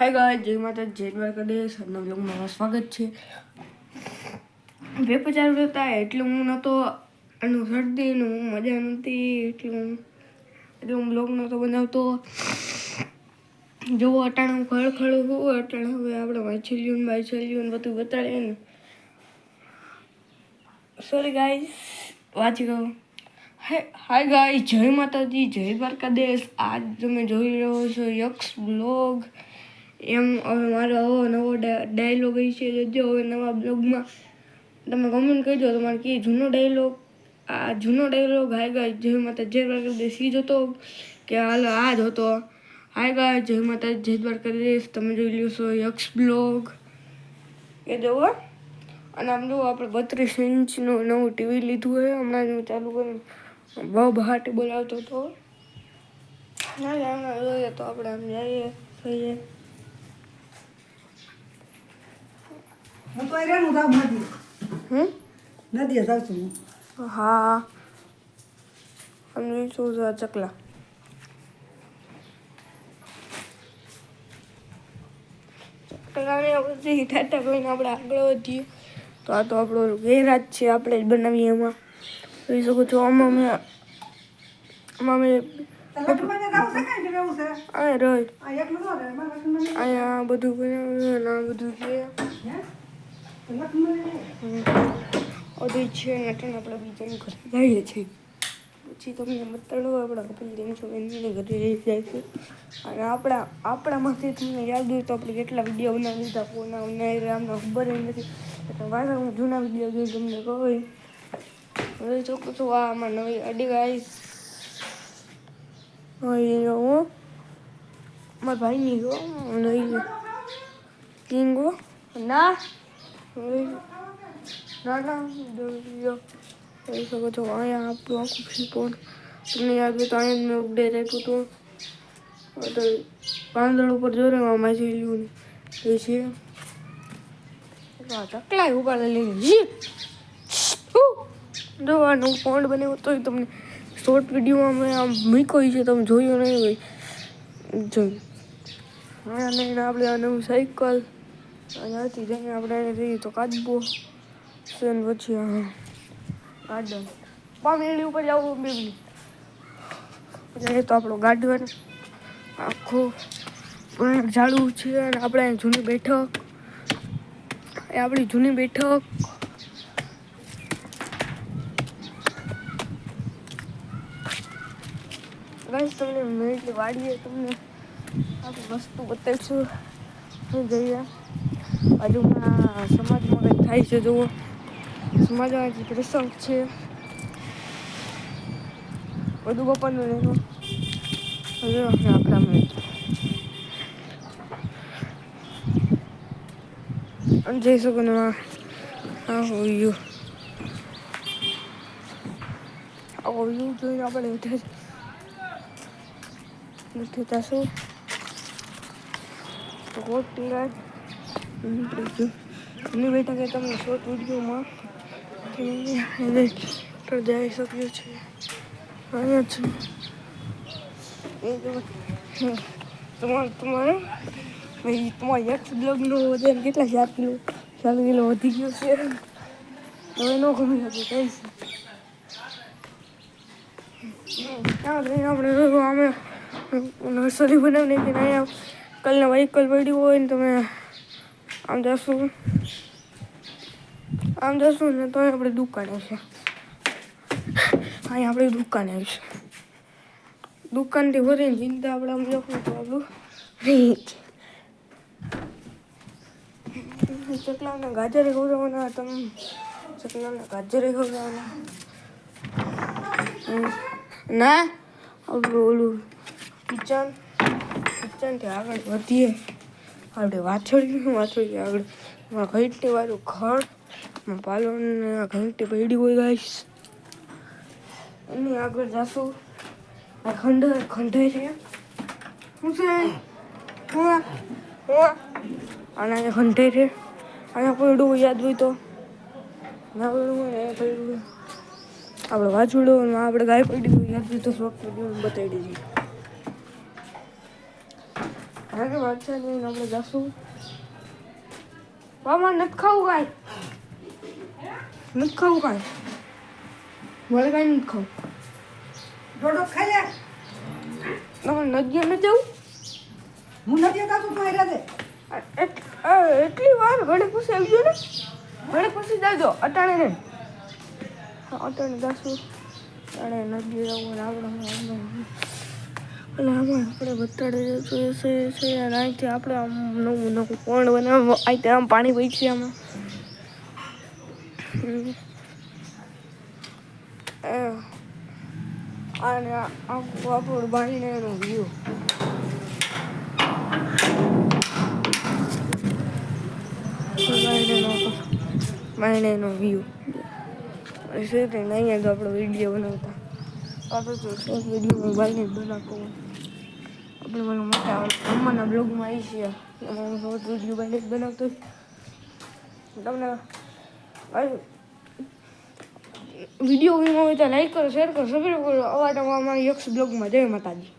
Hi guys, જય માતા જય દ્વારકાધીશ. આજના બ્લોગમાં સ્વાગત છે. પેપર ચાલુ હતા એટલે હું નહોતો આનું શરદીનું મજા નહોતી એટલે હું બ્લોગ નહોતો બનાવતો. જોવો અટાણે હું ખળખળ હોઉં અટાણે હવે આપણે વાંચેલ્યું બધું બતાડીએ ને. સોરી ગાઈસ, વાંચી ગયો. હાય ગાઈસ, જય માતાજી જય દ્વારકાધીશ. આજ તમે જોઈ રહ્યો છો યક્ષ બ્લોગ. એમ હવે મારો નવો ડાયલોગ છે જો હવે નવા બ્લોગમાં તમે કમેન્ટ કરજો તમારે કે જૂનો ડાયલોગ હાય ગાય જય માતા જય દ્વારકાધીશ ઈ જ હતો કે હાલ આ જ હતો. હાય ગાય જય માતા જય દ્વારકાધીશ. તમે જોઈ લ્યો છો યક્ષ બ્લોગ એ જોવો. અને આમ જો આપણે 32 ઇંચનું નવું ટીવી લીધું હોય હમણાં જ ચાલુ કરીને બહુ હાટે બોલાવતો હતો. જોઈએ તો આપણે આમ જઈએ જોઈએ. હું તો આયરાનું જાઉં નદીએ જાઉં છું. હા અમે શું ચકલા ચકલાને બધી ટાટા કરીને આપણે આગળ વધીએ. તો આ તો આપણો ગેરાજ છે, આપણે જ બનાવીએ. એમાં જોઈ શકો છો આમાં મેં અહીંયા બધું બનાવ્યું આ બધું છે છે નટન આપણે બીજાને ઘરે જઈએ છીએ. પછી તમને બતાડો આપણા કપિલ દેવ છો એની ઘરે રહી જાય છે. અને આપણામાંથી તમને યાદ હોય તો આપણે કેટલા વિડીયો બનાવી લીધા ફોના અમને ખબર નથી. એટલે પાછા હું જૂના વિડીયો જોઈ તમને કહું હવે ચોખ્ખું છું. આ આમાં નવી અડી ગાઈસ હું મારા ભાઈની ગો નહીં કિંગો ના જોઈ શકો છો. અહીંયા આપણું આખું ફીકોન તમને યાદ હોય તો અહીંયા મેં ઉપડે રાખ્યું હતું. તો પાંદડ ઉપર જોરે માછી લ્યું એ છે ચકલા ઉપાડે લઈને જોવાનું ફોન બનાવ્યો તો તમને શોર્ટ વિડીયોમાં મેં આમ મૂક્યો છે, તમે જોયું નહીં હોય જોયું. હા નહીં આપણે આ નવું સાયકલ અહીંયાથી જઈને આપણે જઈએ તો કાચબો છે ને પછી ગાર્ડન પામેલી ઉપર જવું બેબી પછી તો આપણો ગાર્ડન આખું ઝાડવું છે. અને આપણે અહીં જૂની બેઠક એ આપણી જૂની બેઠક ગાઈસ તમને મેળવી વાડીએ તમને આપણી વસ્તુ બતાવીશું. શું જઈએ બાજુમાં સમાજમાં કંઈક થાય છે જુઓ. સમાજમાં જે પ્રસંગ છે બધું બપાનું રહેવું હવે આપણા અને જઈ શકો ને હા હોયું જોઈને આપણે નથી થશું તો કોટ ટીંગાય એની બેઠા કે તમને શોર્ટ વિડીયોમાં જઈ શક્યો છે. અહીંયા છે તમારે યક્ષ બ્લોગનો વજન કેટલા 4 કિલો વધી ગયો છે. હવે ન ગમી શકે કહીશ. આપણે અમે નર્સરી બનાવી નાખીને અહીંયા કલના વ્હીકલ પડ્યું હોય ને તમે આમ જશું ને તો આપણે દુકાન આવશે. અહીંયા આપણે દુકાન આવીશું. દુકાનથી ભરીને ચિંતા આપણે આમ લખવું તો આપણું ચકલાને ગાજરે ખવડાવવાના તમે ચકલાને ગાજરે ખવડાવવાના ના આપણું ઓલું કિચનથી આગળ વધીએ. આપણે વાછળ્યું આગળ ઘંટી વાળું ઘર પાલોને ઘંટી પડી હોય ગાઈસ એની આગળ જાશું. આ ખંડે છે શું છે આના ખંડે છે અહીંયા પડ્યું યાદ હોય તો ના પડ્યું હોય પડ્યું આપણે વાછુડો આપણે ગાય પડી હોય યાદ હોય તો શોર્ટ વિડીયો બતાવી દીધી. હારે વાત છે ને આપણે જશું મામા નથી ખાવું કાંઈ નથી ખાવું કાંઈ મારે કાંઈ નથી ખાવું ડોડો ખાઈ લે તમારે નદીએ ન જવું હું નથી કાતું તું હેરા દે એટલી વાર ઘડી પછી આવજો ને ઘડી પછી જાજો અટાણે ને અટાણે જાશું અટાણે નદીએ જવું ને આપણે એટલે આમાં આપણે બતાડે છે અને અહીંથી આપણે આમ નવું નવું કોણ બનાવવું અહીંથી આમ પાણી વહી છે આમાં અને આખું આપણું બાંધીને એનું વ્યૂ બાંધીને વ્યૂ અને શું કે અહીંયા તો આપણો વિડીયો બનાવતા આપણે તો એક વિડીયો મોબાઈલને જ બનાવતો હોય આપણે મને મોટા અમ્માના બ્લોગમાં આવી છીએ એમાં હું રોજ વિડીયો બાઈને જ બનાવતો તમને વિડીયો ગમ્યો હોય તો લાઈક કરો શેર કરો સબસ્ક્રાઈબ કરો અવાજ અમારા યક્ષ બ્લોગમાં જય માતાજી.